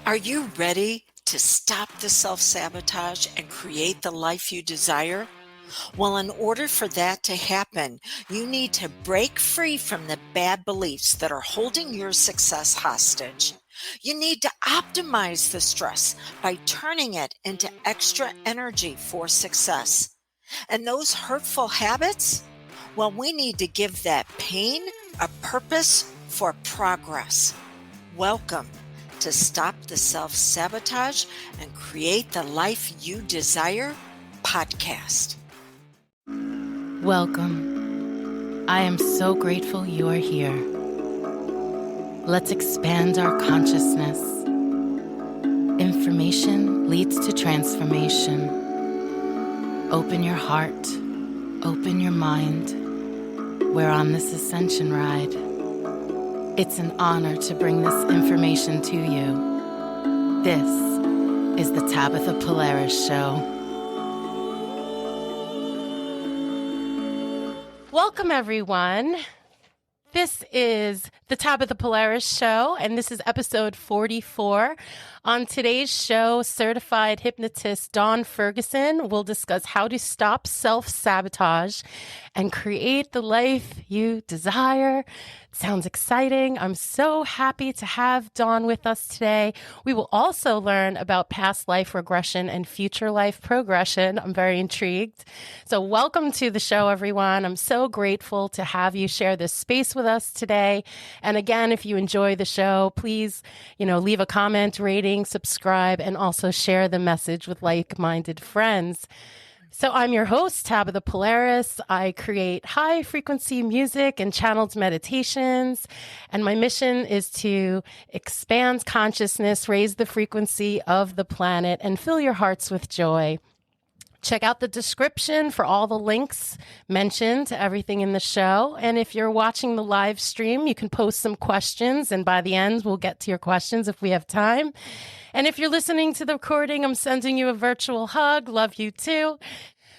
Are you ready to stop the self-sabotage and create the life you desire? Well, in order for that to happen, you need to break free from the bad beliefs that are holding your success hostage. You need to optimize the stress by turning it into extra energy for success. And those hurtful habits? Well, we need to give that pain a purpose for progress. Welcome to Stop the Self-Sabotage and Create the Life You Desire podcast. Welcome. I am so grateful you are here. Let's expand our consciousness. Information leads to transformation. Open your heart. Open your mind. We're on this ascension ride. It's an honor to bring this information to you. This is the Tabytha Polaris Show. Welcome, everyone. This is the Tabytha Polaris Show, and this is episode 44. On today's show, certified hypnotist Dawn Ferguson will discuss how to stop self-sabotage and create the life you desire. Sounds exciting. I'm so happy to have Dawn with us today. We will also learn about past life regression and future life progression. I'm very intrigued. So welcome to the show, everyone. I'm so grateful to have you share this space with us today. And again, if you enjoy the show, please, leave a comment, rating, subscribe, and also share the message with like-minded friends. So I'm your host, Tabytha Polaris. I create high-frequency music and channeled meditations, and my mission is to expand consciousness, raise the frequency of the planet, and fill your hearts with joy. Check out the description for all the links mentioned to everything in the show. And if you're watching the live stream, you can post some questions, and by the end, we'll get to your questions if we have time. And if you're listening to the recording, I'm sending you a virtual hug. Love you too.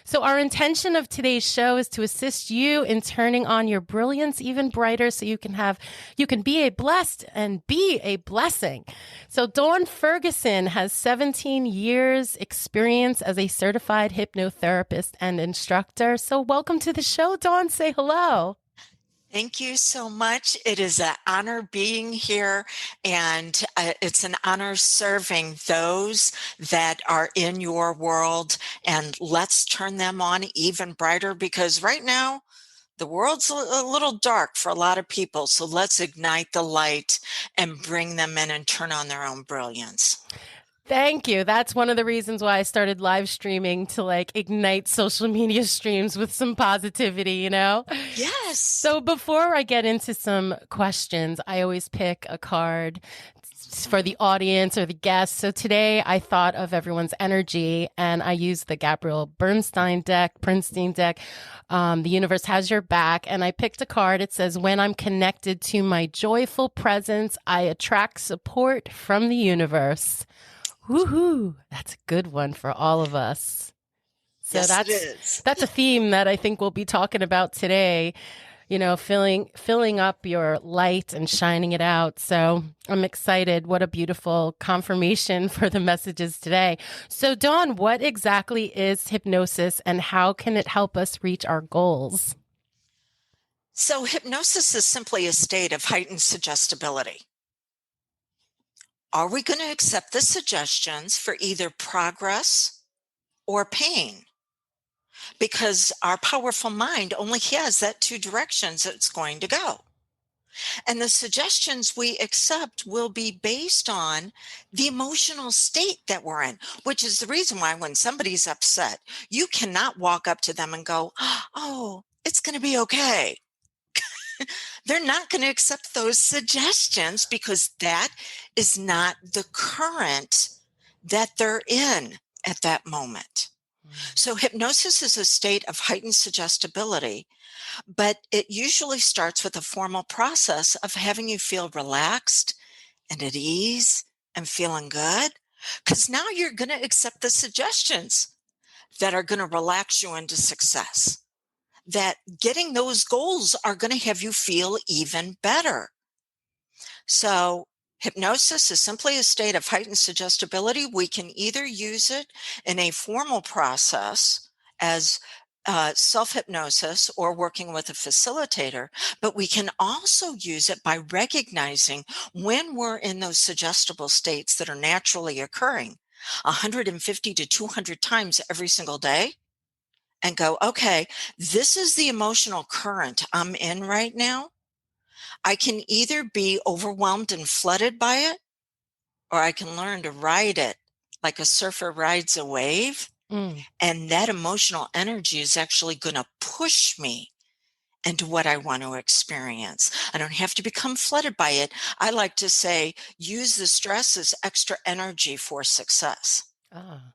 So our intention of today's show is to assist you in turning on your brilliance even brighter so you can be a blessed and be a blessing. So Dawn Ferguson has 17 years experience as a certified hypnotherapist and instructor. So welcome to the show, Dawn. Say hello. Thank you so much. It is an honor being here, and it's an honor serving those that are in your world. And let's turn them on even brighter, because right now the world's a little dark for a lot of people. So let's ignite the light and bring them in and turn on their own brilliance. Thank you. That's one of the reasons why I started live streaming, to ignite social media streams with some positivity, Yes. So before I get into some questions, I always pick a card for the audience or the guests. So today I thought of everyone's energy, and I used the Gabrielle Bernstein deck. The universe has your back. And I picked a card. It says, when I'm connected to my joyful presence, I attract support from the universe. Woohoo! That's a good one for all of us. So yes, that's a theme that I think we'll be talking about today. Filling up your light and shining it out. So I'm excited. What a beautiful confirmation for the messages today. So Dawn, what exactly is hypnosis, and how can it help us reach our goals? So hypnosis is simply a state of heightened suggestibility. Are we going to accept the suggestions for either progress or pain? Because our powerful mind only has that two directions it's going to go. And the suggestions we accept will be based on the emotional state that we're in, which is the reason why when somebody's upset, you cannot walk up to them and go, oh, it's going to be okay. They're not going to accept those suggestions, because that is not the current that they're in at that moment. So hypnosis is a state of heightened suggestibility, but it usually starts with a formal process of having you feel relaxed and at ease and feeling good, because now you're going to accept the suggestions that are going to relax you into success. That getting those goals are going to have you feel even better. So Hypnosis is simply a state of heightened suggestibility. We can either use it in a formal process as self-hypnosis or working with a facilitator, but we can also use it by recognizing when we're in those suggestible states that are naturally occurring 150 to 200 times every single day, and go, okay, this is the emotional current I'm in right now. I can either be overwhelmed and flooded by it, or I can learn to ride it like a surfer rides a wave. Mm. And that emotional energy is actually going to push me into what I want to experience. I don't have to become flooded by it. I like to say, use the stress as extra energy for success. Ah.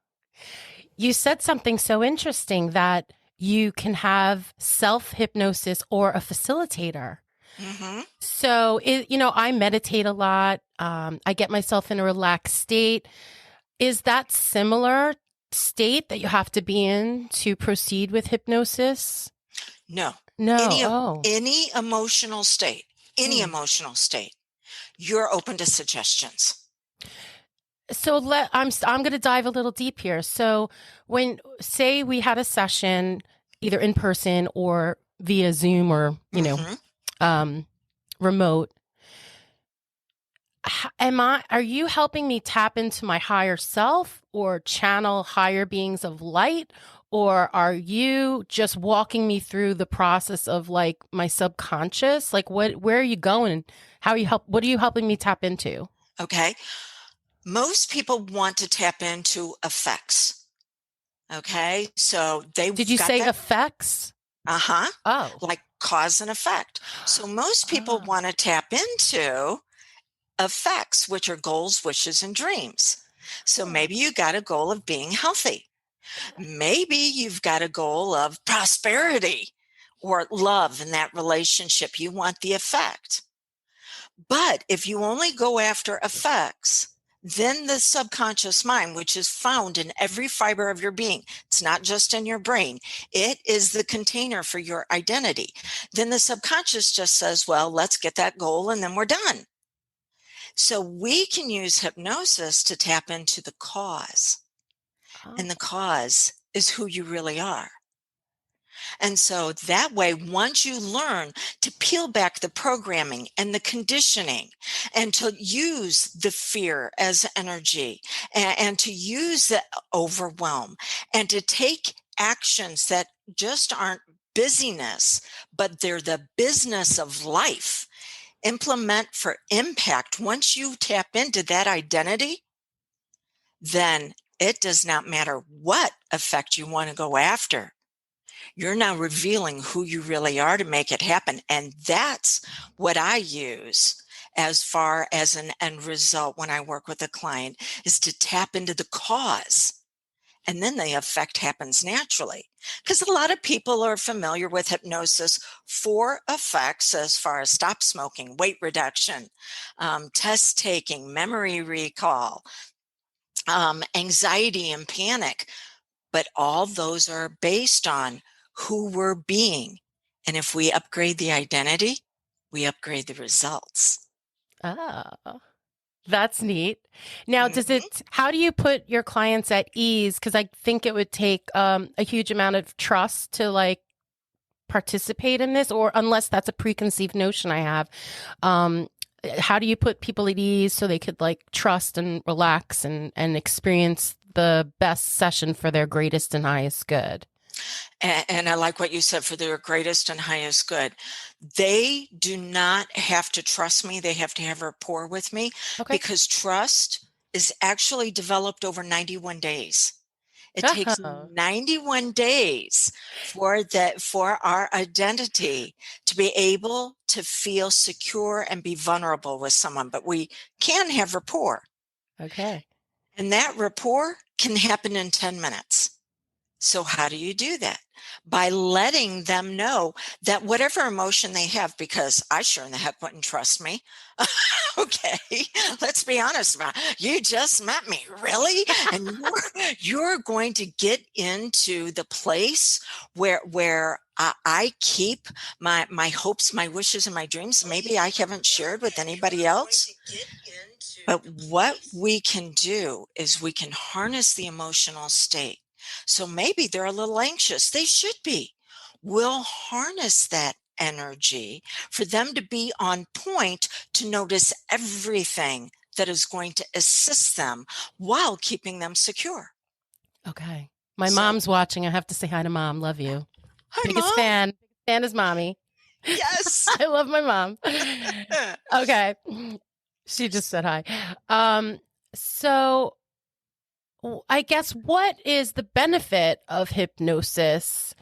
You said something so interesting that you can have self-hypnosis or a facilitator. Mm-hmm. So, I meditate a lot. I get myself in a relaxed state. Is that similar state that you have to be in to proceed with hypnosis? No. No. Oh. Any emotional state, Hmm. you're open to suggestions. So I'm going to dive a little deep here. So when, say we had a session either in person or via Zoom or, Mm-hmm. remote, are you helping me tap into my higher self or channel higher beings of light? Or are you just walking me through the process of like my subconscious? Like where are you going? What are you helping me tap into? Okay. Most people want to tap into effects. Okay. So Did you got say that. effects? Uh-huh. Oh. Like cause and effect. So most people Ah. want to tap into effects, which are goals, wishes, and dreams. So maybe you got a goal of being healthy. Maybe you've got a goal of prosperity or love in that relationship. You want the effect. But if you only go after effects, then the subconscious mind, which is found in every fiber of your being, it's not just in your brain, it is the container for your identity. Then the subconscious just says, well, let's get that goal and then we're done. So we can use hypnosis to tap into the cause. Oh. And the cause is who you really are. And so that way, once you learn to peel back the programming and the conditioning and to use the fear as energy and to use the overwhelm and to take actions that just aren't busyness, but they're the business of life, implement for impact. Once you tap into that identity, then it does not matter what effect you want to go after. You're now revealing who you really are to make it happen. And that's what I use as far as an end result when I work with a client, is to tap into the cause. And then the effect happens naturally. Because a lot of people are familiar with hypnosis for effects as far as stop smoking, weight reduction, test taking, memory recall, anxiety and panic. But all those are based on who we're being. And if we upgrade the identity, we upgrade the results. Oh, that's neat. Now, Mhm. how do you put your clients at ease? Because I think it would take a huge amount of trust to like participate in this, or unless that's a preconceived notion I have. Um, how do you put people at ease so they could like trust and relax and experience the best session for their greatest and highest good? And I like what you said, for their greatest and highest good. They do not have to trust me. They have to have rapport with me, Okay. because trust is actually developed over 91 days. It takes Oh, 91 days for our identity to be able to feel secure and be vulnerable with someone. But we can have rapport, okay. and that rapport can happen in 10 minutes. So how do you do that? By letting them know that whatever emotion they have, because I sure in the heck wouldn't trust me. Okay, let's be honest about it. You just met me, really? And you're going to get into the place where I keep my hopes, my wishes, and my dreams. Maybe I haven't shared with anybody else. But what we can do is we can harness the emotional state. So maybe they're a little anxious. They should be. We'll harness that energy for them to be on point to notice everything that is going to assist them while keeping them secure. Okay. My So, mom's watching. I have to say hi to Mom. Love you. hi, Biggest Mom. fan. Fan is Mommy. Yes. I love my mom. Okay. She just said hi. So I guess what is the benefit of hypnosis?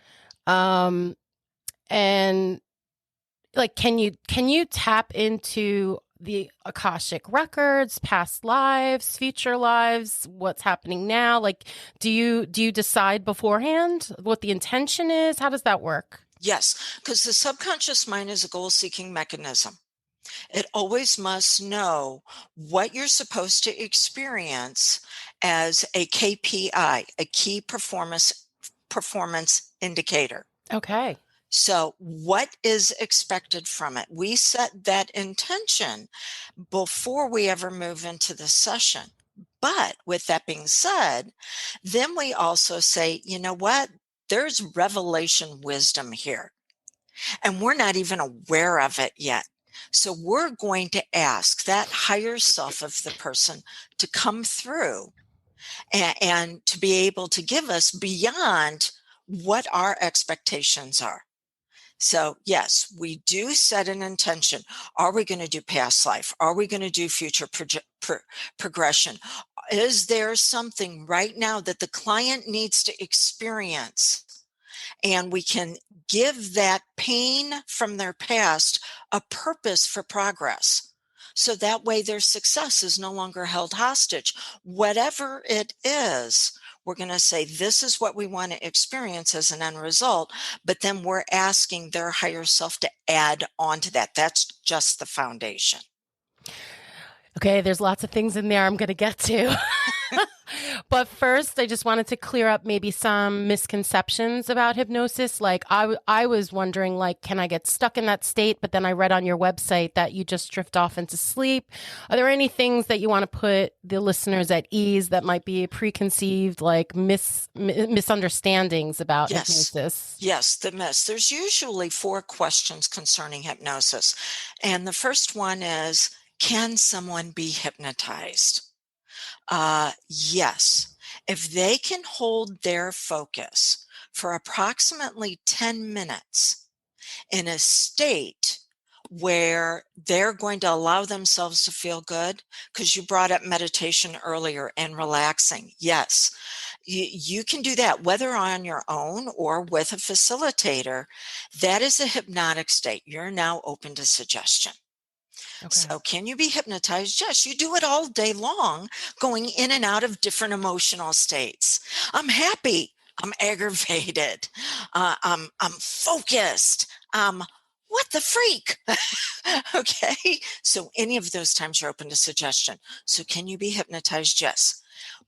And like, can you tap into the Akashic records, past lives, future lives, what's happening now? Like, do you decide beforehand what the intention is? How does that work? Yes, because the subconscious mind is a goal-seeking mechanism. It always must know what you're supposed to experience as a KPI, a key performance indicator. Okay. So what is expected from it? We set that intention before we ever move into the session. But with that being said, then we also say, you know what? There's revelation wisdom here, and we're not even aware of it yet. So we're going to ask that higher self of the person to come through and to be able to give us beyond what our expectations are. So yes, we do set an intention. Are we going to do past life? Are we going to do future progression? Is there something right now that the client needs to experience? And we can give that pain from their past a purpose for progress. So that way their success is no longer held hostage. Whatever it is, we're going to say, this is what we want to experience as an end result. But then we're asking their higher self to add on to that. That's just the foundation. Okay, there's lots of things in there I'm going to get to. But first, I just wanted to clear up maybe some misconceptions about hypnosis. Like I was wondering, like, can I get stuck in that state? But then I read on your website that you just drift off into sleep. Are there any things that you want to put the listeners at ease that might be preconceived, like misunderstandings about hypnosis? Yes, the myths. There's usually 4 questions concerning hypnosis. And the first one is, can someone be hypnotized? Yes. If they can hold their focus for approximately 10 minutes in a state where they're going to allow themselves to feel good, because you brought up meditation earlier and relaxing. Yes, you can do that, whether on your own or with a facilitator. That is a hypnotic state. You're now open to suggestion. Okay. So can you be hypnotized? Yes, you do it all day long, going in and out of different emotional states. I'm happy. I'm aggravated. I'm focused. What the freak? Okay. So any of those times you're open to suggestion. So can you be hypnotized? Yes.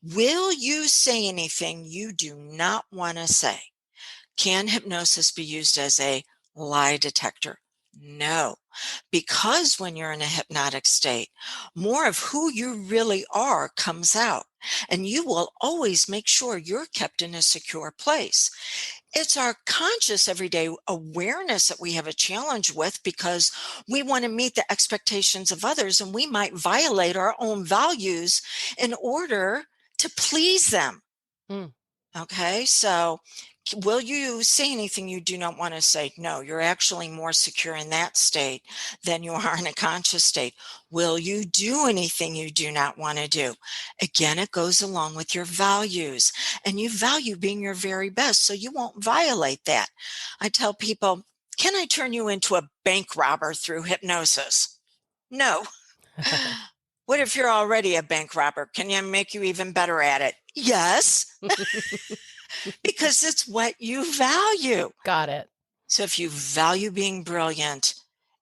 Will you say anything you do not want to say? Can hypnosis be used as a lie detector? No, because when you're in a hypnotic state, more of who you really are comes out, and you will always make sure you're kept in a secure place. It's our conscious everyday awareness that we have a challenge with, because we want to meet the expectations of others, and we might violate our own values in order to please them. Mm. Okay, so will you say anything you do not want to say? No, you're actually more secure in that state than you are in a conscious state. Will you do anything you do not want to do? Again, it goes along with your values, and you value being your very best, so you won't violate that. I tell people, can I turn you into a bank robber through hypnosis? No. What if you're already a bank robber? Can you make you even better at it? Yes. Because it's what you value. Got it. So if you value being brilliant,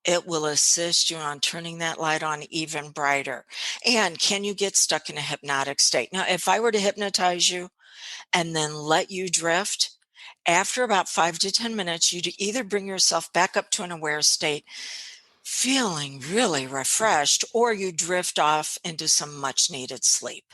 it will assist you on turning that light on even brighter. And can you get stuck in a hypnotic state? Now, if I were to hypnotize you and then let you drift, after about 5 to 10 minutes, you'd either bring yourself back up to an aware state, feeling really refreshed, or you drift off into some much needed sleep.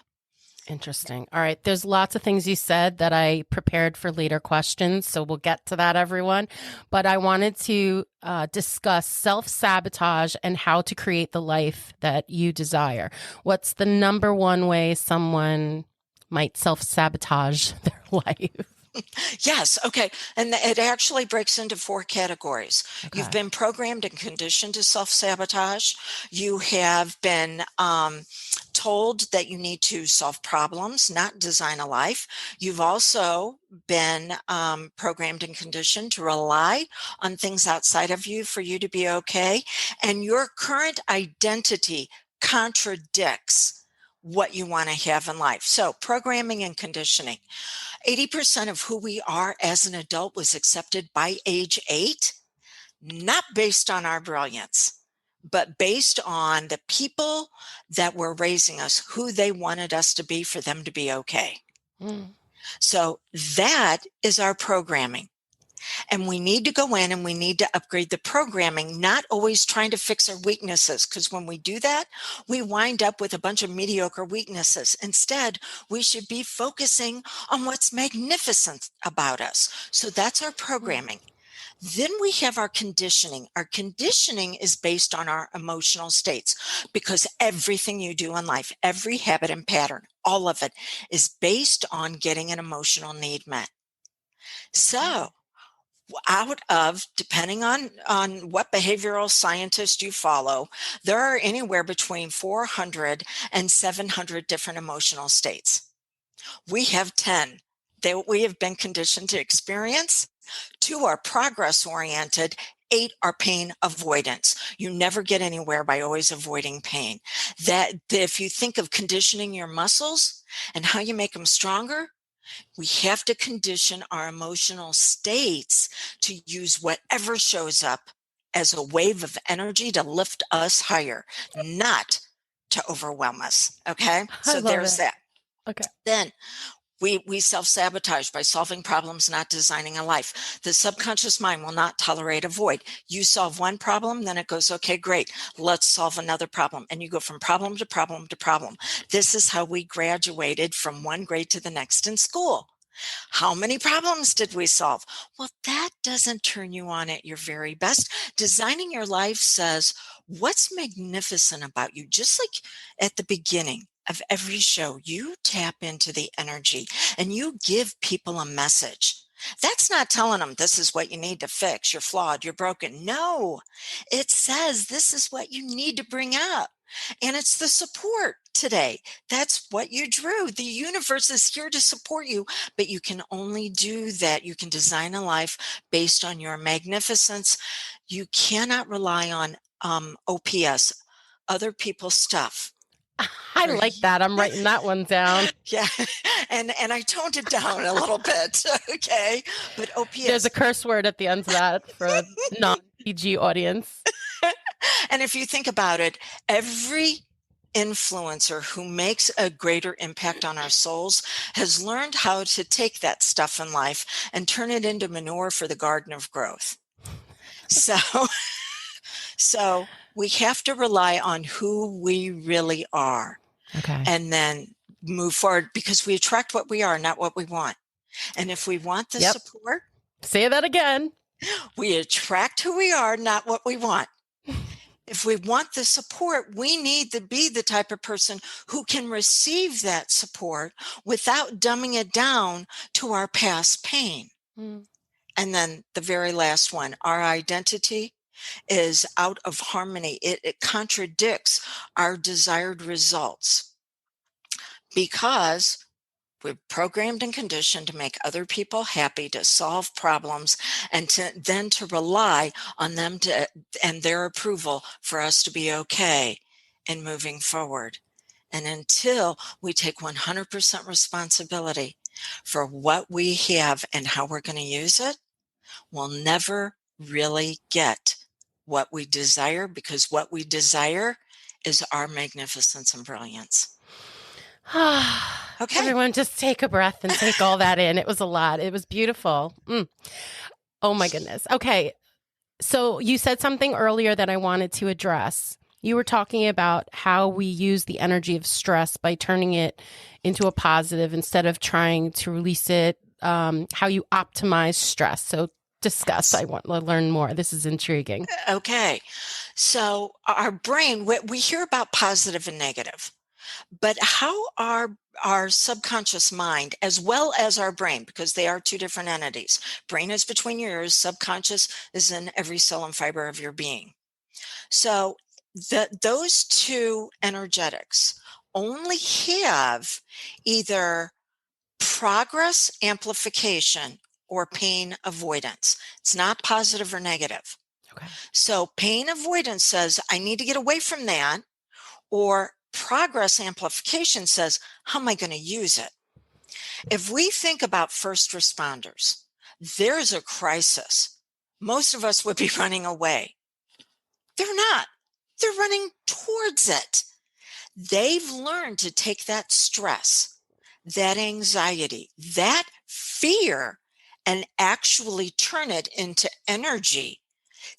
Interesting. All right. There's lots of things you said that I prepared for later questions. So we'll get to that, everyone. But I wanted to discuss self-sabotage and how to create the life that you desire. What's the number one way someone might self-sabotage their life? Yes. Okay. And it actually breaks into 4 categories. Okay. You've been programmed and conditioned to self-sabotage. You have been told that you need to solve problems, not design a life. You've also been programmed and conditioned to rely on things outside of you for you to be okay. And your current identity contradicts what you want to have in life. So programming and conditioning. 80% of who we are as an adult was accepted by age 8, not based on our brilliance, but based on the people that were raising us, who they wanted us to be for them to be okay. So that is our programming. And we need to go in and we need to upgrade the programming, not always trying to fix our weaknesses. Because when we do that, we wind up with a bunch of mediocre weaknesses. Instead, we should be focusing on what's magnificent about us. So that's our programming. Then we have our conditioning. Our conditioning is based on our emotional states, because everything you do in life, every habit and pattern, all of it is based on getting an emotional need met. So out of, depending on what behavioral scientist you follow, there are anywhere between 400 and 700 different emotional states. We have 10 that we have been conditioned to experience. 2 are progress oriented. 8 are pain avoidance. You never get anywhere by always avoiding pain. That if you think of conditioning your muscles and how you make them stronger, we have to condition our emotional states to use whatever shows up as a wave of energy to lift us higher, not to overwhelm us. Okay. So there's that. Okay. Then we self-sabotage by solving problems, not designing a life. The subconscious mind will not tolerate a void. You solve one problem, then it goes, okay, great, let's solve another problem. And you go from problem to problem to problem. This is how we graduated from one grade to the next in school. How many problems did we solve? Well, that doesn't turn you on at your very best. Designing your life says, what's magnificent about you? Just like at the beginning of every show, you tap into the energy and you give people a message. That's not telling them this is what you need to fix. You're flawed. You're broken. No, it says this is what you need to bring up. And it's the support today. That's what you drew. The universe is here to support you, but you can only do that. You can design a life based on your magnificence. You cannot rely on OPS, other people's stuff. I like that. I'm writing that one down. Yeah. And I toned it down a little bit. Okay. But OPS. There's a curse word at the end of that for a non-PG audience. And if you think about it, every influencer who makes a greater impact on our souls has learned how to take that stuff in life and turn it into manure for the garden of growth. So we have to rely on who we really are. Okay. And then move forward, because we attract what we are, not what we want. And if we want the support, say that again. We attract who we are, not what we want. If we want the support, we need to be the type of person who can receive that support without dumbing it down to our past pain. And then the very last one, our identity is out of harmony. It contradicts our desired results, because we're programmed and conditioned to make other people happy, to solve problems, and then to rely on them and their approval for us to be okay in moving forward. And until we take 100% responsibility for what we have and how we're going to use it, we'll never really get what we desire, because what we desire is our magnificence and brilliance. Okay. Everyone, just take a breath and take all that in. It was a lot. It was beautiful. Oh my goodness. Okay. So you said something earlier that I wanted to address. You were talking about how we use the energy of stress by turning it into a positive instead of trying to release it, how you optimize stress. So discuss. I want to learn more. This is intriguing. Okay. So our brain, we hear about positive and negative, but how our subconscious mind, as well as our brain, because they are two different entities. Brain is between your ears, subconscious is in every cell and fiber of your being. So those two energetics only have either progress amplification or pain avoidance. It's not positive or negative. Okay. So pain avoidance says, I need to get away from that, or progress amplification says, how am I going to use it? If we think about first responders, there's a crisis. Most of us would be running away. They're not. They're running towards it. They've learned to take that stress, that anxiety, that fear, and actually turn it into energy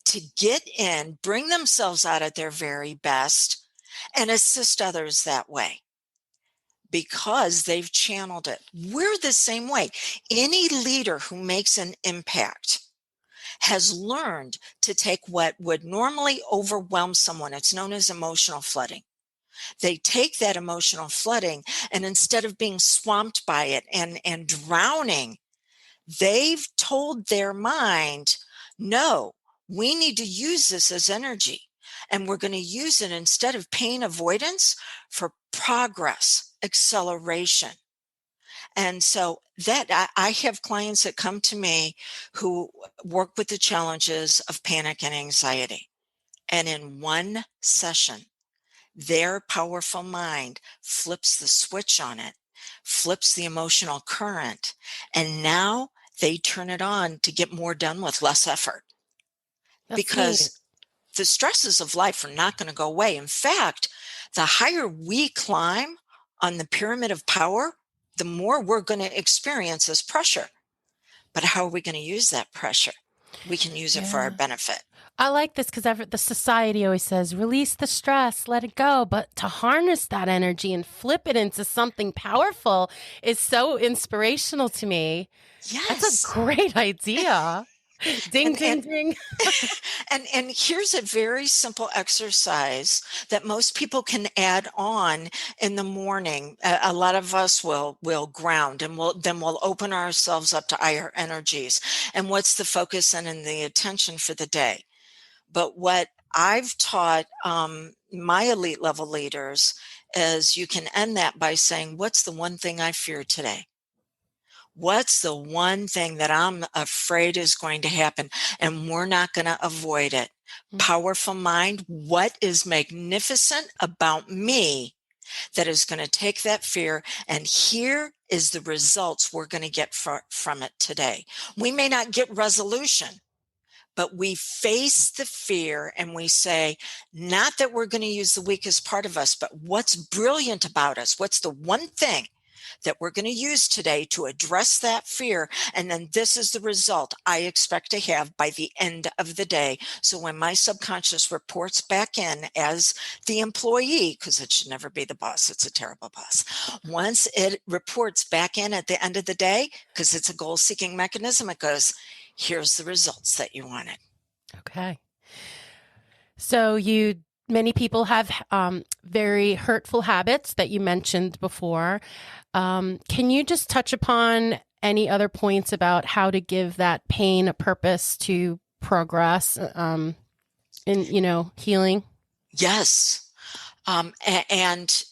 to get in, bring themselves out at their very best, and assist others that way because they've channeled it. We're the same way. Any leader who makes an impact has learned to take what would normally overwhelm someone. It's known as emotional flooding. They take that emotional flooding, and instead of being swamped by it and drowning, they've told their mind, no, we need to use this as energy. And we're going to use it instead of pain avoidance for progress, acceleration. And so that I have clients that come to me who work with the challenges of panic and anxiety. And in one session, their powerful mind flips the switch on it, flips the emotional current, and now they turn it on to get more done with less effort. That's because neat. the stresses of life are not going to go away. In fact, the higher we climb on the pyramid of power, the more we're going to experience as pressure. But how are we going to use that pressure? We can use it for our Yeah. benefit. I like this because the society always says, release the stress, let it go. But to harness that energy and flip it into something powerful is so inspirational to me. That's a Yes. great idea. Ding, And ding, ding. and here's a very simple exercise that most people can add on in the morning. A lot of us will ground, and we'll open ourselves up to higher energies. And what's the focus and the attention for the day? But what I've taught my elite level leaders is you can end that by saying, what's the one thing I fear today? What's the one thing that I'm afraid is going to happen? And we're not going to avoid it. Powerful mind, what is magnificent about me that is going to take that fear? And here is the results we're going to get from it today. We may not get resolution, but we face the fear and we say, not that we're going to use the weakest part of us, but what's brilliant about us? What's the one thing that we're going to use today to address that fear? And then this is the result I expect to have by the end of the day. So when my subconscious reports back in as the employee, because it should never be the boss, it's a terrible boss. Once it reports back in at the end of the day, because it's a goal-seeking mechanism, it goes, here's the results that you wanted. Okay. So many people have very hurtful habits that you mentioned before. Can you just touch upon any other points about how to give that pain a purpose to progress in healing? Yes. And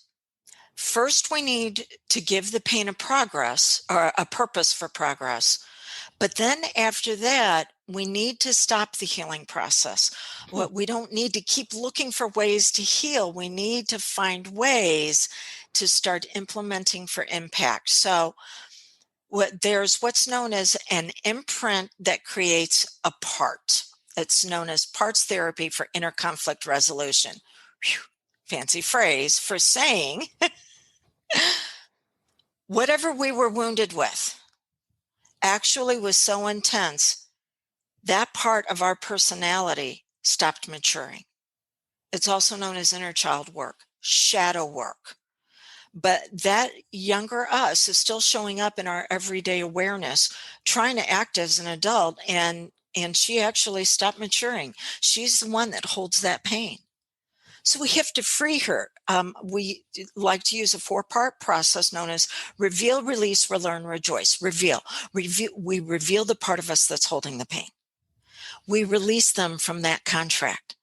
first we need to give the pain a progress or a purpose for progress. But then after that, we need to stop the healing process. We don't need to keep looking for ways to heal. We need to find ways to start implementing for impact. So there's what's known as an imprint that creates a part. It's known as parts therapy for inner conflict resolution. Whew, fancy phrase for saying whatever we were wounded with actually was so intense that part of our personality stopped maturing. It's also known as inner child work, shadow work. But that younger us is still showing up in our everyday awareness, trying to act as an adult, and she actually stopped maturing. She's the one that holds that pain. So we have to free her. We like to use a 4-part process known as reveal, release, relearn, rejoice. Reveal. We reveal the part of us that's holding the pain. We release them from that contract.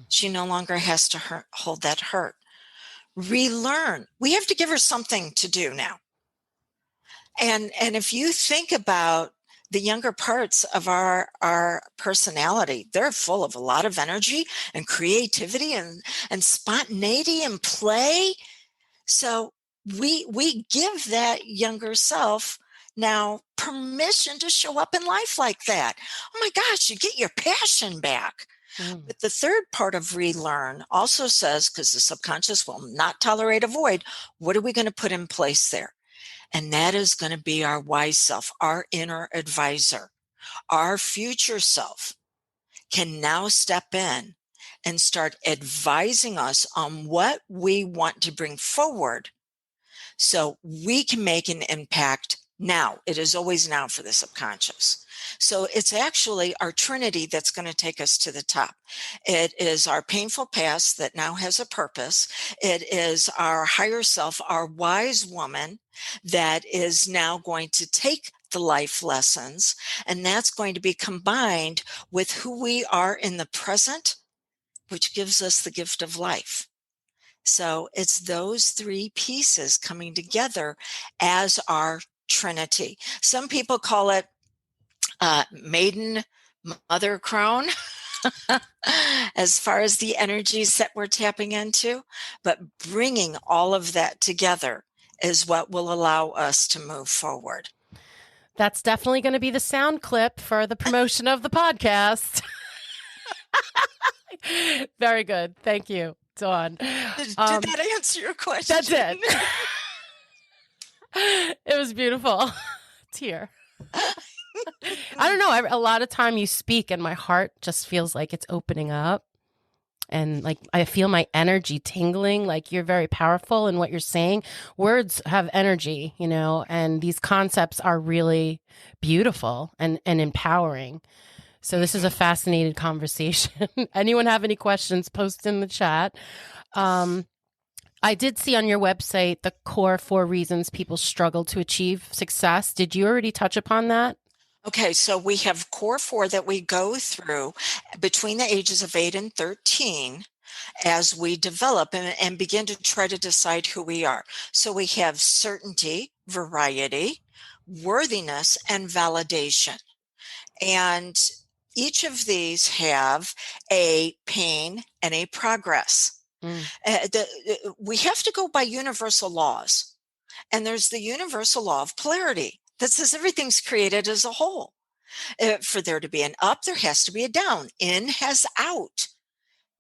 She no longer has to hold that hurt. Relearn. We have to give her something to do now. And if you think about the younger parts of our personality, they're full of a lot of energy and creativity and spontaneity and play. So we give that younger self now permission to show up in life like that. Oh my gosh, you get your passion back. But the third part of relearn also says, because the subconscious will not tolerate a void, what are we going to put in place there? And that is going to be our wise self, our inner advisor. Our future self can now step in and start advising us on what we want to bring forward so we can make an impact now. It is always now for the subconscious. So it's actually our Trinity that's going to take us to the top. It is our painful past that now has a purpose. It is our higher self, our wise woman, that is now going to take the life lessons, and that's going to be combined with who we are in the present, which gives us the gift of life. So it's those three pieces coming together as our Trinity. Some people call it maiden, mother, crone, as far as the energies that we're tapping into. But bringing all of that together is what will allow us to move forward. That's definitely going to be the sound clip for the promotion of the podcast. Very good. Thank you, Dawn. Did that answer your question? That's it. It was beautiful. Tear. I don't know. A lot of time you speak and my heart just feels like it's opening up. And like I feel my energy tingling, like you're very powerful in what you're saying. Words have energy, you know, and these concepts are really beautiful and empowering. So this is a fascinating conversation. Anyone have any questions, post in the chat. I did see on your website the core 4 reasons people struggle to achieve success. Did you already touch upon that? Okay, so we have core 4 that we go through between the ages of 8 and 13 as we develop and begin to try to decide who we are. So we have certainty, variety, worthiness, and validation. And each of these have a pain and a progress. We have to go by universal laws. And there's the universal law of polarity that says everything's created as a whole. For there to be an up, there has to be a down. In has out.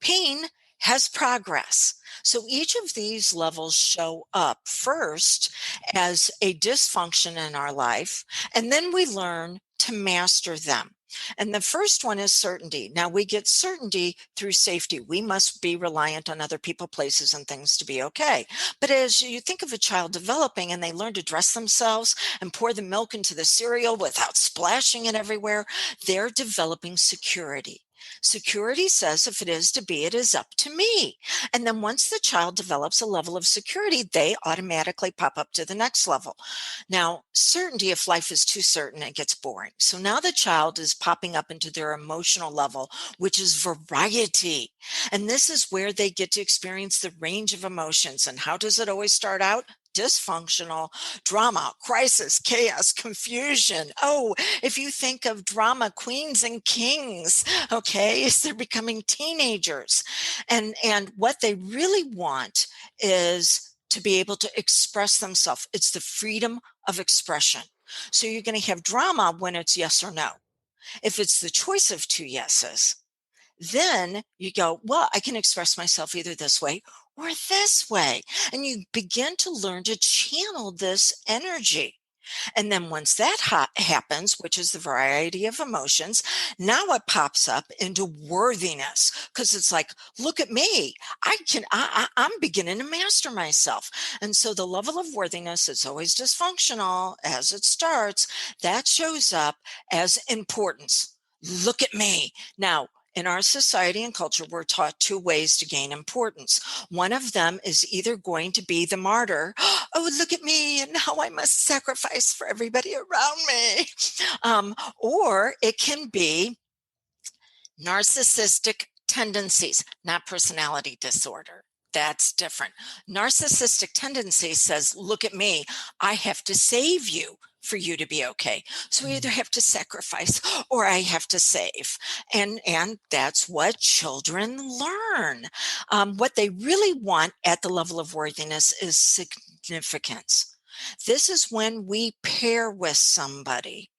Pain has progress. So each of these levels show up first as a dysfunction in our life, and then we learn to master them. And the first one is certainty. Now we get certainty through safety. We must be reliant on other people, places, and things to be okay. But as you think of a child developing and they learn to dress themselves and pour the milk into the cereal without splashing it everywhere, they're developing security. Security says if it is to be, it is up to me. And then once the child develops a level of security, they automatically pop up to the next level. Now, certainty, if life is too certain, it gets boring. So now the child is popping up into their emotional level, which is variety. And this is where they get to experience the range of emotions. And how does it always start out? Dysfunctional, drama, crisis, chaos, confusion. Oh, if you think of drama queens and kings, okay, as they're becoming teenagers. And what they really want is to be able to express themselves. It's the freedom of expression. So you're going to have drama when it's yes or no. If it's the choice of 2 yeses, then you go, well, I can express myself either this way or this way. And you begin to learn to channel this energy. And then once that happens, which is the variety of emotions, now it pops up into worthiness, because it's like, look at me. I'm beginning to master myself. And so the level of worthiness is always dysfunctional as it starts. That shows up as importance. Look at me. Now, in our society and culture, we're taught two ways to gain importance. One of them is either going to be the martyr. Oh, look at me, and how I must sacrifice for everybody around me. Or it can be narcissistic tendencies, not personality disorder. That's different. Narcissistic tendency says, look at me, I have to save you for you to be okay. So we either have to sacrifice or I have to save. And that's what children learn. What they really want at the level of worthiness is significance. This is when we pair with somebody,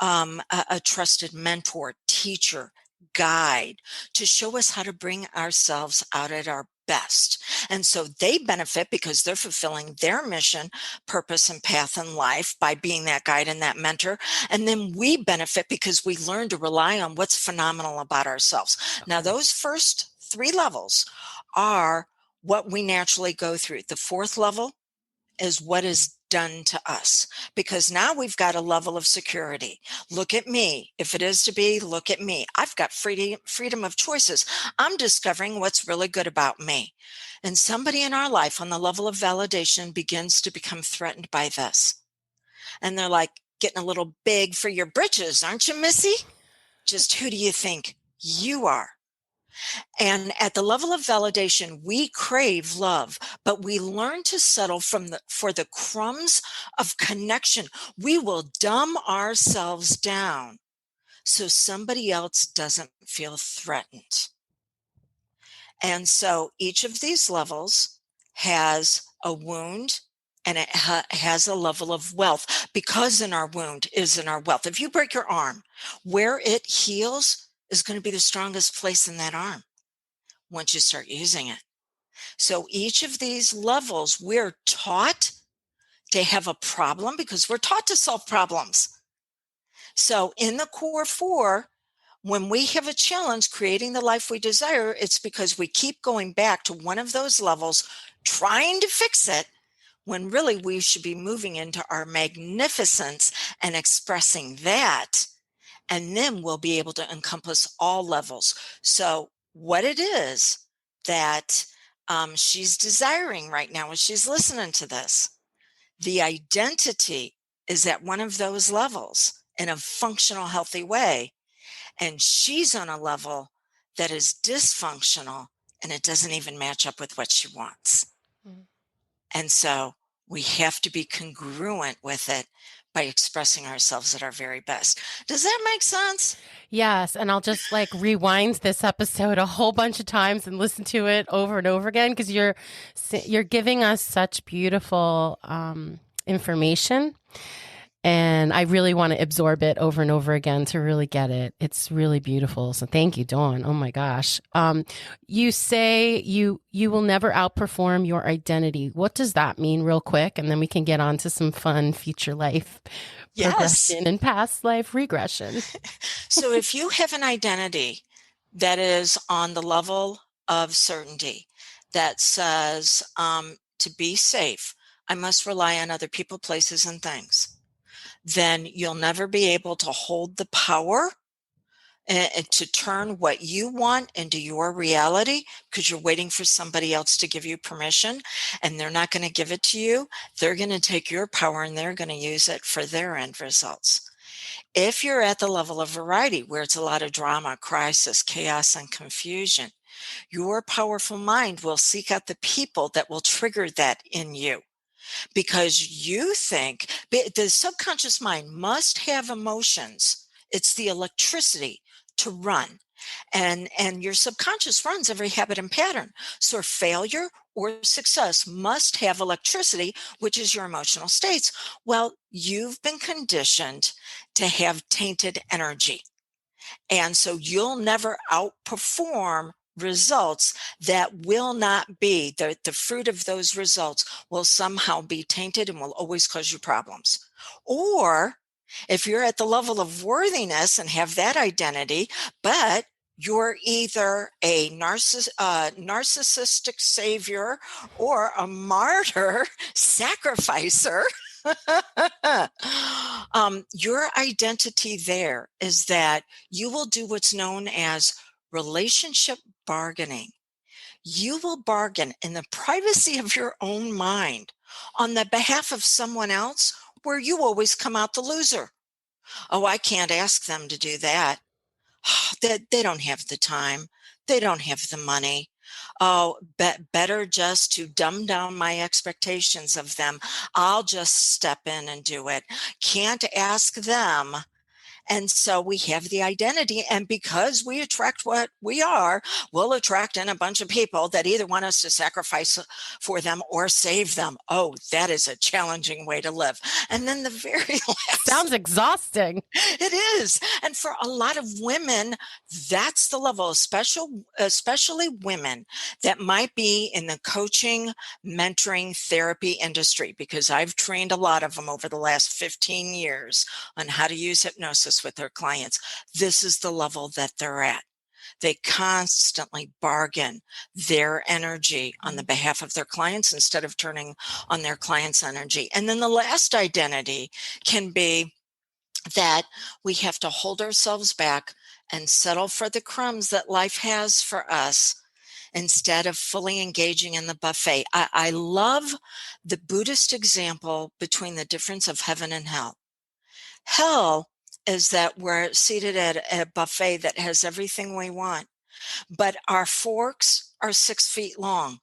a trusted mentor, teacher, guide, to show us how to bring ourselves out at our best. And so they benefit because they're fulfilling their mission, purpose, and path in life by being that guide and that mentor. And then we benefit because we learn to rely on what's phenomenal about ourselves. Now, those first three levels are what we naturally go through. The fourth level is what is done to us, because now we've got a level of security. Look at me. If it is to be, look at me. I've got freedom of choices. I'm discovering what's really good about me. And somebody in our life on the level of validation begins to become threatened by this. And they're like, getting a little big for your britches, aren't you, Missy? Just who do you think you are? And at the level of validation, we crave love, but we learn to settle for the crumbs of connection. We will dumb ourselves down so somebody else doesn't feel threatened. And so each of these levels has a wound, and it has a level of wealth, because in our wound is in our wealth. If you break your arm, where it heals is going to be the strongest place in that arm once you start using it. So each of these levels, we're taught to have a problem because we're taught to solve problems. So in the core four, when we have a challenge creating the life we desire, it's because we keep going back to one of those levels, trying to fix it, when really we should be moving into our magnificence and expressing that. And then we'll be able to encompass all levels. So what it is that she's desiring right now as she's listening to this, the identity is at one of those levels in a functional, healthy way. And she's on a level that is dysfunctional, and it doesn't even match up with what she wants. Mm. And so we have to be congruent with it by expressing ourselves at our very best. Does that make sense? Yes. And I'll just like rewind this episode a whole bunch of times and listen to it over and over again, because you're giving us such beautiful information. And I really want to absorb it over and over again to really get it. It's really beautiful. So thank you, Dawn. Oh my gosh. You say you will never outperform your identity. What does that mean, real quick? And then we can get on to some fun future life progression and past life regression. So if you have an identity that is on the level of certainty, that says, to be safe, I must rely on other people, places, and things, then you'll never be able to hold the power to turn what you want into your reality, because you're waiting for somebody else to give you permission, and they're not going to give it to you. They're going to take your power and they're going to use it for their end results. If you're at the level of variety, where it's a lot of drama, crisis, chaos, and confusion, your powerful mind will seek out the people that will trigger that in you. Because you think the subconscious mind must have emotions. It's the electricity to run. And your subconscious runs every habit and pattern. So failure or success must have electricity, which is your emotional states. Well, you've been conditioned to have tainted energy. And so you'll never outperform results that will not be, the fruit of those results will somehow be tainted and will always cause you problems. Or if you're at the level of worthiness and have that identity, but you're either a narcissistic savior or a martyr sacrificer, your identity there is that you will do what's known as relationship bargaining. You will bargain in the privacy of your own mind on the behalf of someone else where you always come out the loser. Oh, I can't ask them to do that. They don't have the time. They don't have the money. Oh, better just to dumb down my expectations of them. I'll just step in and do it. Can't ask them. And so we have the identity. And because we attract what we are, we'll attract in a bunch of people that either want us to sacrifice for them or save them. Oh, that is a challenging way to live. And then the very last. Sounds exhausting. It is. And for a lot of women, that's the level, especially women that might be in the coaching, mentoring, therapy industry, because I've trained a lot of them over the last 15 years on how to use hypnosis with their clients. This is the level that they're at. They constantly bargain their energy on the behalf of their clients instead of turning on their clients' energy. And then the last identity can be that we have to hold ourselves back and settle for the crumbs that life has for us instead of fully engaging in the buffet. I love the Buddhist example between the difference of heaven and hell. Hell is that we're seated at a buffet that has everything we want, but our forks are 6 feet long.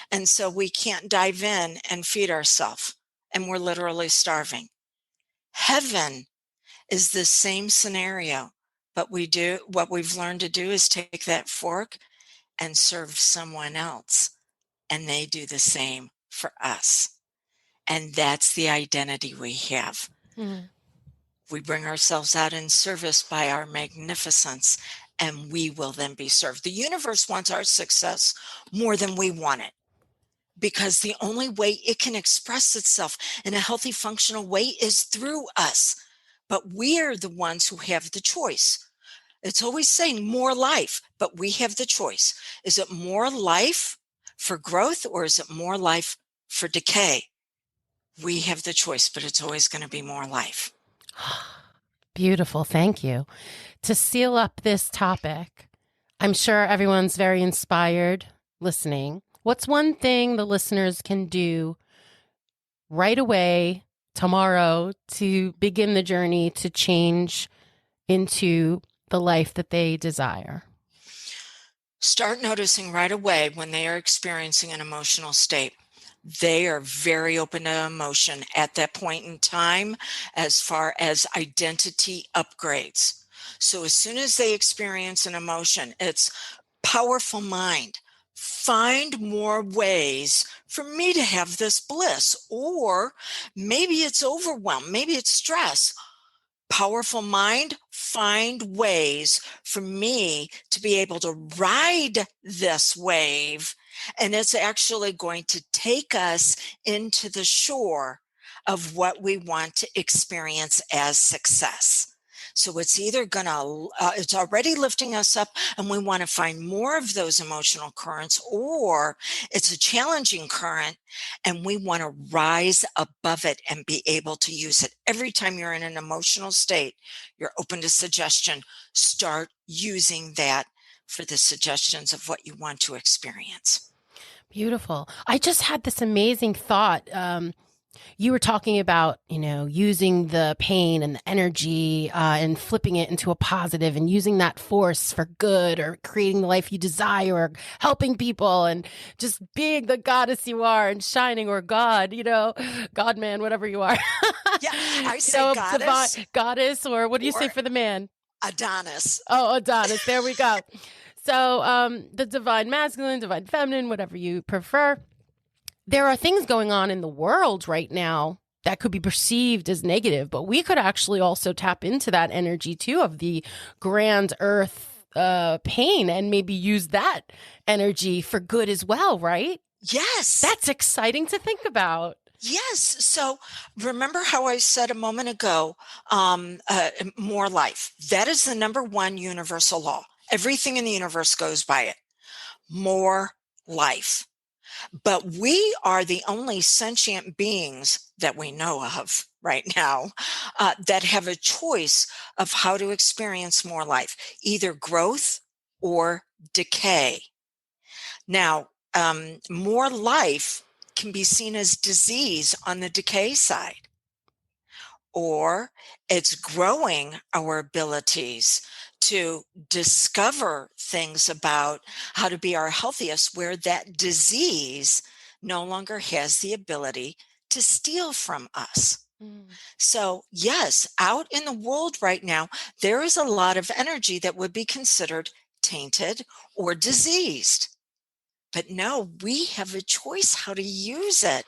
And so we can't dive in and feed ourselves, and we're literally starving. Heaven is the same scenario, but what we've learned to do is take that fork and serve someone else, and they do the same for us. And that's the identity we have. Mm. We bring ourselves out in service by our magnificence, and we will then be served. The universe wants our success more than we want it, because the only way it can express itself in a healthy, functional way is through us. But we are the ones who have the choice. It's always saying more life, but we have the choice. Is it more life for growth, or is it more life for decay? We have the choice, but it's always going to be more life. Beautiful. Thank you. To seal up this topic, I'm sure everyone's very inspired listening. What's one thing the listeners can do right away tomorrow to begin the journey to change into the life that they desire? Start noticing right away when they are experiencing an emotional state. They are very open to emotion at that point in time as far as identity upgrades. So as soon as they experience an emotion, it's powerful mind. Find more ways for me to have this bliss. Or maybe it's overwhelm, maybe it's stress. Powerful mind, find ways for me to be able to ride this wave. And it's actually going to take us into the shore of what we want to experience as success. So it's either it's already lifting us up and we want to find more of those emotional currents, or it's a challenging current and we want to rise above it and be able to use it. Every time you're in an emotional state, you're open to suggestion. Start using that for the suggestions of what you want to experience. Beautiful. I just had this amazing thought. You were talking about, using the pain and the energy and flipping it into a positive and using that force for good, or creating the life you desire, or helping people, and just being the goddess you are and shining, or God, God, man, whatever you are. Yeah, I say goddess. Goddess, or what do you say for the man? Adonis. Oh, Adonis. There we go. So the divine masculine, divine feminine, whatever you prefer. There are things going on in the world right now that could be perceived as negative, but we could actually also tap into that energy too of the grand earth pain, and maybe use that energy for good as well, right? Yes. That's exciting to think about. Yes. So remember how I said a moment ago, more life. That is the number one universal law. Everything in the universe goes by it. More life. But we are the only sentient beings that we know of right now that have a choice of how to experience more life, either growth or decay. Now, more life can be seen as disease on the decay side, or it's growing our abilities to discover things about how to be our healthiest, where that disease no longer has the ability to steal from us. Mm. So, yes, out in the world right now, there is a lot of energy that would be considered tainted or diseased. But no, we have a choice how to use it.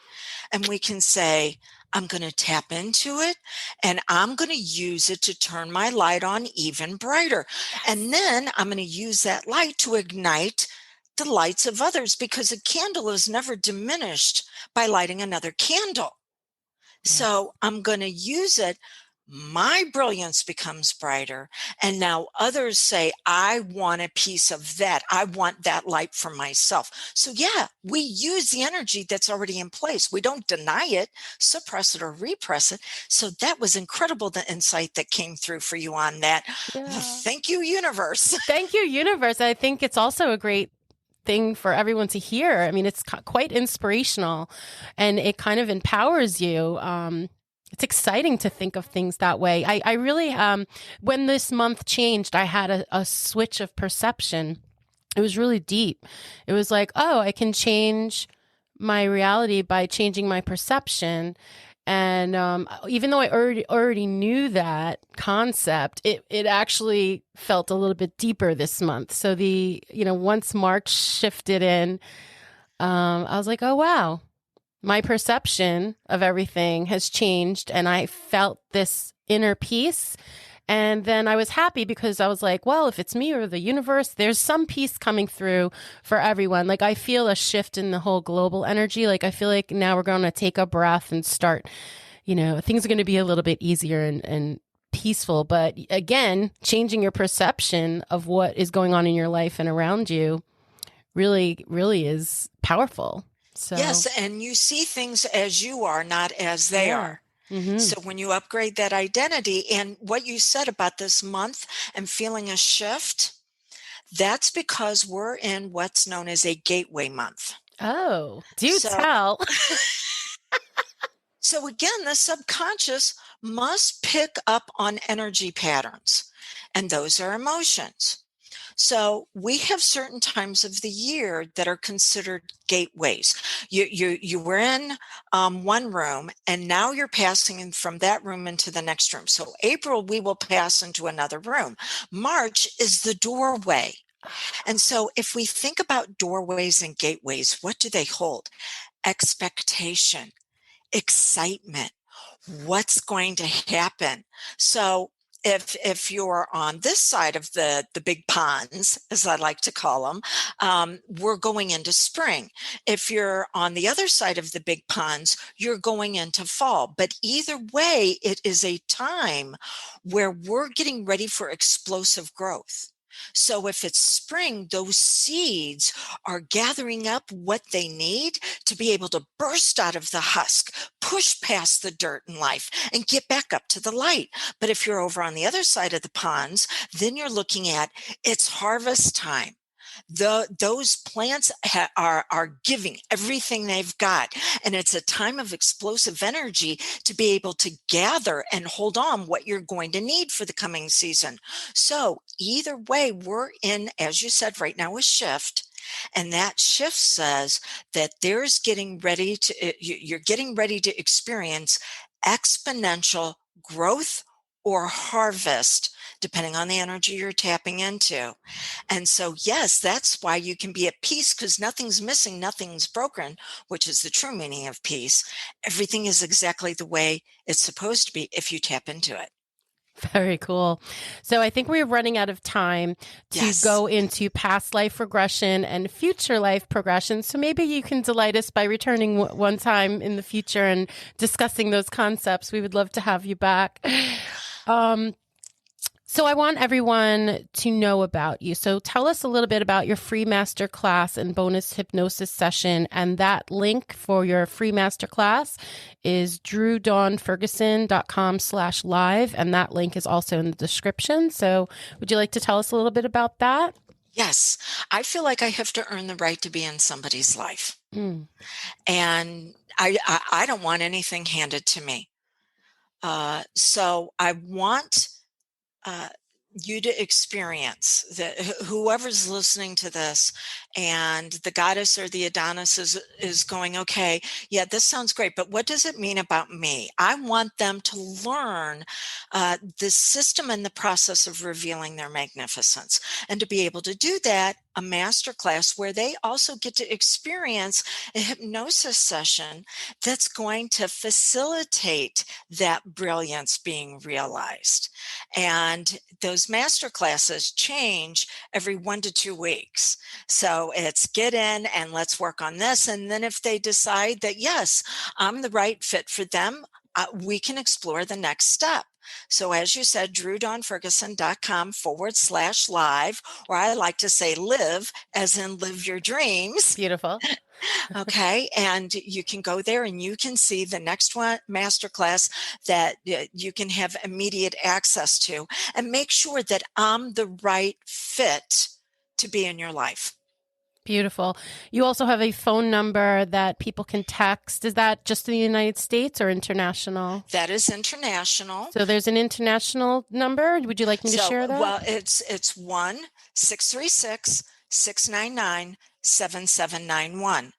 And we can say, I'm going to tap into it and I'm going to use it to turn my light on even brighter. Yes. And then I'm going to use that light to ignite the lights of others, because a candle is never diminished by lighting another candle. Yeah. So I'm going to use it. My brilliance becomes brighter. And now others say, I want a piece of that. I want that light for myself. So yeah, we use the energy that's already in place. We don't deny it, suppress it, or repress it. So that was incredible, the insight that came through for you on that. Yeah. Thank you, universe. Thank you, universe. I think it's also a great thing for everyone to hear. I mean, it's quite inspirational and it kind of empowers you. It's exciting to think of things that way. I really, when this month changed, I had a switch of perception. It was really deep. It was like, oh, I can change my reality by changing my perception. And even though I already knew that concept, it actually felt a little bit deeper this month. So once March shifted in, I was like, oh, wow, my perception of everything has changed. And I felt this inner peace. And then I was happy because I was like, well, if it's me or the universe, there's some peace coming through for everyone. Like I feel a shift in the whole global energy. Like I feel like now we're going to take a breath and start, things are going to be a little bit easier and peaceful. But again, changing your perception of what is going on in your life and around you really, really is powerful. So Yes, and you see things as you are, not as they yeah. are. Mm-hmm. So when you upgrade that identity, and what you said about this month and feeling a shift, that's because we're in what's known as a gateway month. Oh, do So, tell. so again, the subconscious must pick up on energy patterns, and those are emotions. So we have certain times of the year that are considered gateways. You were in one room, and now you're passing in from that room into the next room. So April, we will pass into another room. March is the doorway. And so if we think about doorways and gateways, what do they hold? Expectation, excitement, what's going to happen. So if you're on this side of the big ponds, as I like to call them, we're going into spring. If you're on the other side of the big ponds, you're going into fall. But either way, it is a time where we're getting ready for explosive growth. So if it's spring, those seeds are gathering up what they need to be able to burst out of the husk, push past the dirt in life, and get back up to the light. But if you're over on the other side of the ponds, then you're looking at it's harvest time. Those plants are giving everything they've got, and it's a time of explosive energy to be able to gather and hold on what you're going to need for the coming season. So either way, we're in, as you said, right now a shift. And that shift says that there's getting ready to, you're getting ready to experience exponential growth or harvest, depending on the energy you're tapping into. And so, yes, that's why you can be at peace, because nothing's missing, nothing's broken, which is the true meaning of peace. Everything is exactly the way it's supposed to be if you tap into it. Very cool. So I think we're running out of time to go into past life regression and future life progression. So maybe you can delight us by returning one time in the future and discussing those concepts. We would love to have you back. So I want everyone to know about you. So tell us a little bit about your free masterclass and bonus hypnosis session. And that link for your free masterclass is drewdawnferguson.com/live. And that link is also in the description. So would you like to tell us a little bit about that? Yes. I feel like I have to earn the right to be in somebody's life. And I don't want anything handed to me. So I want you to experience that whoever's listening to this and the goddess or the Adonis is going, okay, yeah, this sounds great, but what does it mean about me? I want them to learn the system and the process of revealing their magnificence. And to be able to do that, a masterclass where they also get to experience a hypnosis session that's going to facilitate that brilliance being realized. And those masterclasses change every 1 to 2 weeks. So it's get in and let's work on this. And then if they decide that, yes, I'm the right fit for them, we can explore the next step. So as you said, drewdawnferguson.com/live, or I like to say live, as in live your dreams. Beautiful. Okay. And you can go there and you can see the next one masterclass that you can have immediate access to, and make sure that I'm the right fit to be in your life. Beautiful. You also have a phone number that people can text. Is that just in the United States or international? That is international. So there's an international number. Would you like me to share that? Well, it's 1-636-699-7791.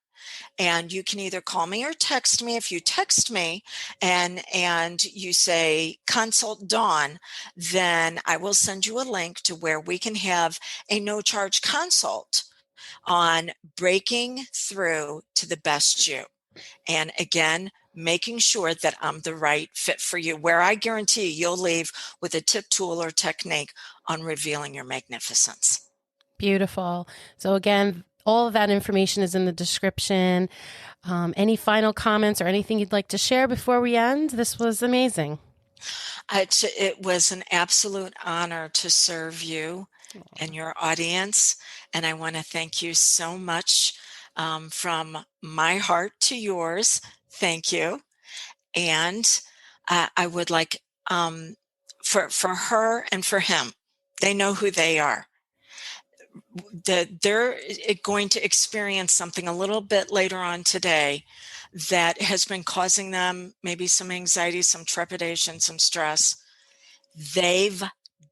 And you can either call me or text me. If you text me and you say consult Dawn, then I will send you a link to where we can have a no-charge consult on breaking through to the best you. And again, making sure that I'm the right fit for you, where I guarantee you'll leave with a tip, tool, or technique on revealing your magnificence. Beautiful. So again, all of that information is in the description. Any final comments or anything you'd like to share before we end? This was amazing. It was an absolute honor to serve you and your audience. And I want to thank you so much from my heart to yours. Thank you. And I would like for her and for him, they know who they are. That they're going to experience something a little bit later on today that has been causing them maybe some anxiety, some trepidation, some stress. They've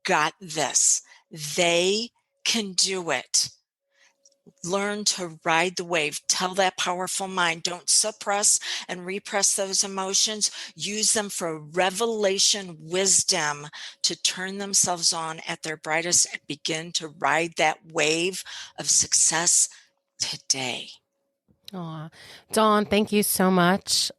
got this. They can do it. Learn to ride the wave. Tell that powerful mind. Don't suppress and repress those emotions. Use them for revelation wisdom to turn themselves on at their brightest and begin to ride that wave of success today. Aw. Dawn, thank you so much.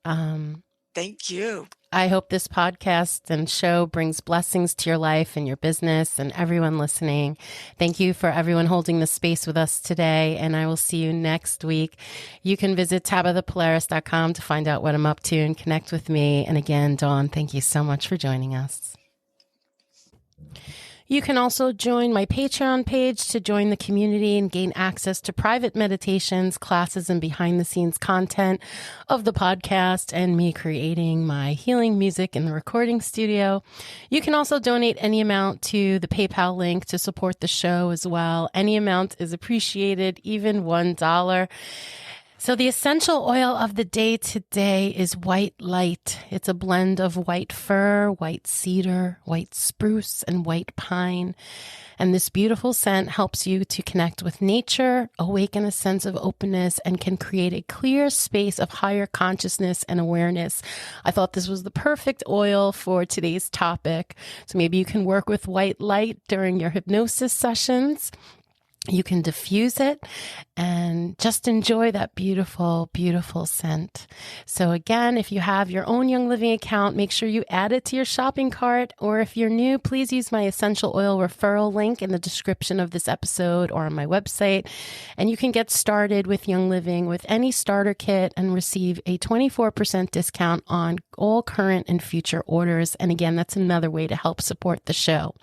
Thank you. I hope this podcast and show brings blessings to your life and your business and everyone listening. Thank you for everyone holding the space with us today, and I will see you next week. You can visit tabythapolaris.com to find out what I'm up to and connect with me. And again, Dawn, thank you so much for joining us. You can also join my Patreon page to join the community and gain access to private meditations, classes, and behind-the-scenes content of the podcast and me creating my healing music in the recording studio. You can also donate any amount to the PayPal link to support the show as well. Any amount is appreciated, even $1. So the essential oil of the day today is white light. It's a blend of white fir, white cedar, white spruce, and white pine. And this beautiful scent helps you to connect with nature, awaken a sense of openness, and can create a clear space of higher consciousness and awareness. I thought this was the perfect oil for today's topic. So maybe you can work with white light during your hypnosis sessions. you can diffuse it and just enjoy that beautiful, beautiful scent. So again, if you have your own Young Living account, make sure you add it to your shopping cart. Or if you're new, please use my essential oil referral link in the description of this episode or on my website. And you can get started with Young Living with any starter kit and receive a 24% discount on all current and future orders. And again, that's another way to help support the show.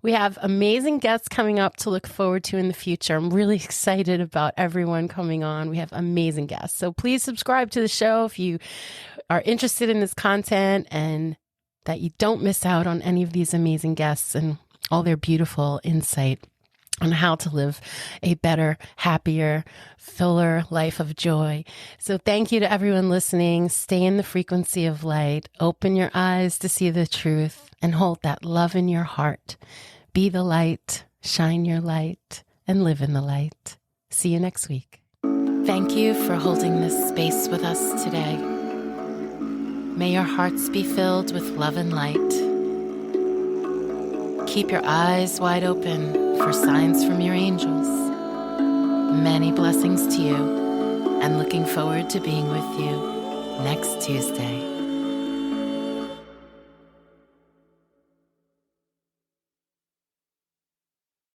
We have amazing guests coming up to look forward to in the future. I'm really excited about everyone coming on. We have amazing guests. So please subscribe to the show if you are interested in this content and that you don't miss out on any of these amazing guests and all their beautiful insight on how to live a better, happier, fuller life of joy. So thank you to everyone listening. Stay in the frequency of light. Open your eyes to see the truth and hold that love in your heart. Be the light, shine your light, and live in the light. See you next week. Thank you for holding this space with us today. May your hearts be filled with love and light. Keep your eyes wide open for signs from your angels. Many blessings to you, and looking forward to being with you next Tuesday.